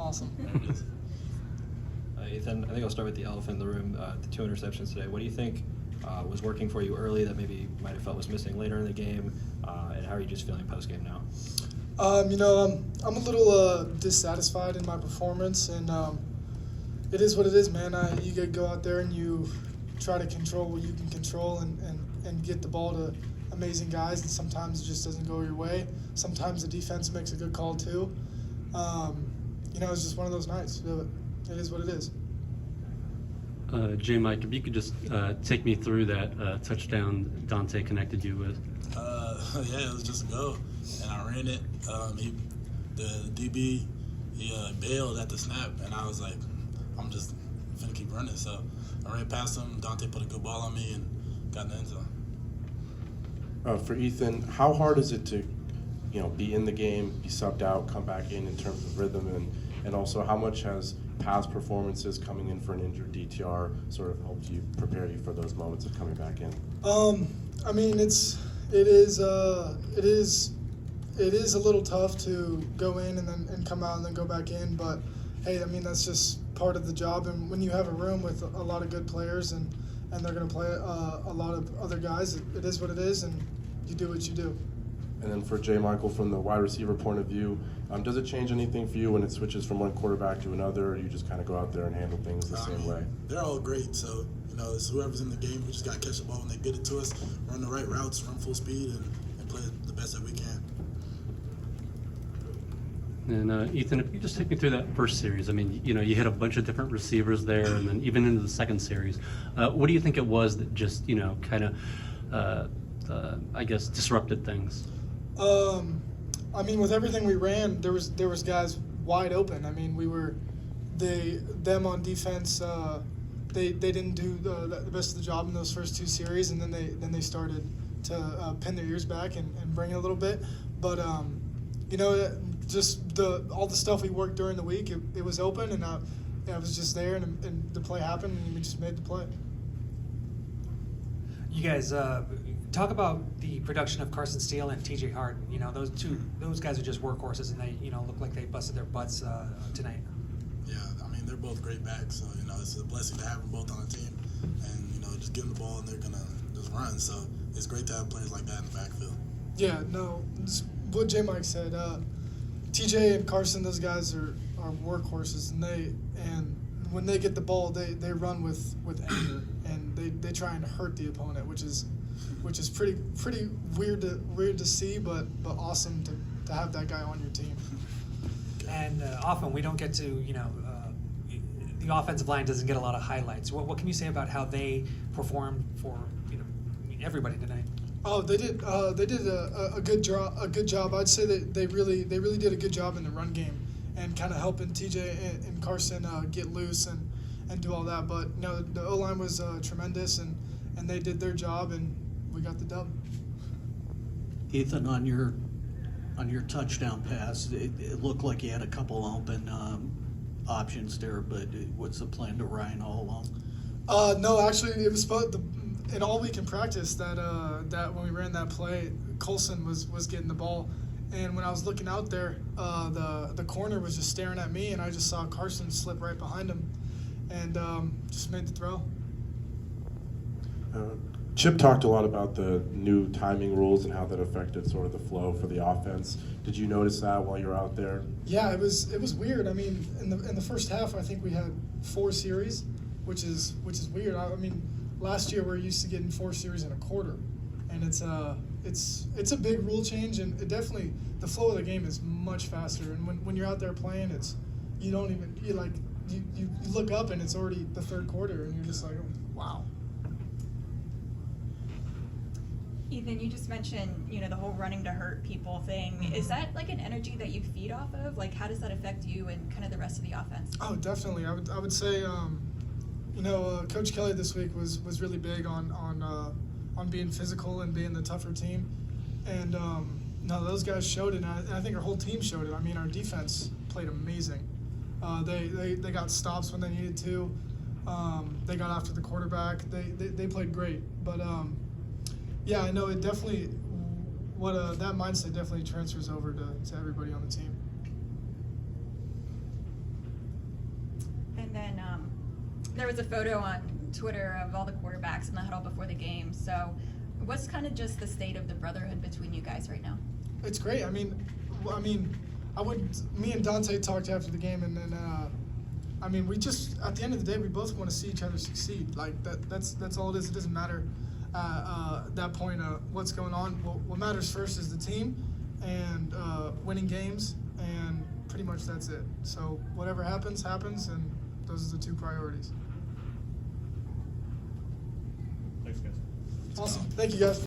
Awesome. Ethan, I think I'll start with the elephant in the room, the 2 interceptions today. What do you think was working for you early that maybe you might have felt was missing later in the game, and how are you just feeling post-game now? I'm a little dissatisfied in my performance, and it is what it is, man. You got to go out there and you try to control what you can control and get the ball to amazing guys, and sometimes it just doesn't go your way. Sometimes the defense makes a good call too. It's just one of those nights. It is what it is. J-Mike, if you could just take me through that touchdown Dante connected you with. Yeah, it was just a go, and I ran it. The DB, he bailed at the snap, and I was like, I'm just finna keep running. So I ran past him. Dante put a good ball on me and got in the end zone. For Ethan, how hard is it to, be in the game, be subbed out, come back in terms of rhythm, and also how much has past performances coming in for an injured DTR sort of helped you prepare you for those moments of coming back in? It is a little tough to go in and come out and then go back in, but hey, that's just part of the job. And when you have a room with a lot of good players and they're going to play a lot of other guys, it is what it is, and you do what you do. And then for J.Michael, from the wide receiver point of view, does it change anything for you when it switches from one quarterback to another, or you just kind of go out there and handle things the same way? They're all great, so it's whoever's in the game. We just got to catch the ball when they get it to us, run the right routes, run full speed, and play the best that we can. And Ethan, if you just take me through that first series, you hit a bunch of different receivers there, and then even into the second series. What do you think it was that just, kind of, disrupted things? With everything we ran, there was guys wide open. Them on defense, they didn't do the best of the job in those first 2 series, and then they started to pin their ears back and bring it a little bit. But just all the stuff we worked during the week, it was open, and I was just there, and the play happened, and we just made the play. You guys talk about the production of Carson Steele and TJ Harden. Those guys are just workhorses, and they look like they busted their butts tonight. Yeah, they're both great backs, so it's a blessing to have them both on the team, and just give them the ball and they're gonna just run. So it's great to have players like that in the backfield. Yeah, no, what J-Mike said. TJ and Carson, those guys are workhorses, and when they get the ball, they run with anger, and they try and hurt the opponent, which is pretty weird to see, but awesome to have that guy on your team. And often we don't get to, the offensive line doesn't get a lot of highlights. What can you say about how they performed for everybody tonight? Oh, they did a good job. I'd say that they really did a good job in the run game and kind of helping TJ and Carson get loose and do all that. But the O-line was tremendous, and they did their job, and we got the dub. Ethan, on your touchdown pass, it looked like you had a couple open options there, but what's the plan to Ryan all along? No, actually, it was in all week in practice that when we ran that play, Colson was getting the ball, and when I was looking out there, the corner was just staring at me, and I just saw Carson slip right behind him, and just made the throw. Chip talked a lot about the new timing rules and how that affected sort of the flow for the offense. Did you notice that while you were out there? Yeah, it was weird. In the first half, I think we had 4 series, which is weird. Last year we were used to getting 4 series in a quarter, and it's a big rule change, and it definitely, the flow of the game is much faster. And when you're out there playing, you look up and it's already the third quarter, and you're just like, oh, wow. Ethan, you just mentioned, the whole running to hurt people thing. Mm-hmm. Is that like an energy that you feed off of? Like, how does that affect you and kind of the rest of the offense? Oh, definitely. I would say, Coach Kelly this week was really big on being physical and being the tougher team, and those guys showed it. And I think our whole team showed it. Our defense played amazing. They got stops when they needed to. They got after the quarterback. They played great, but. Yeah, I know it definitely. That mindset definitely transfers over to everybody on the team. then there was a photo on Twitter of all the quarterbacks in the huddle before the game. So what's kind of just the state of the brotherhood between you guys right now? It's great. Me and Dante talked after the game, and then, we just, at the end of the day, we both want to see each other succeed. Like, that's all it is. It doesn't matter at that point what's going on. What matters first is the team and winning games, and pretty much that's it. So whatever happens, happens, and those are the two priorities. Thanks, guys. Awesome. Thank you, guys.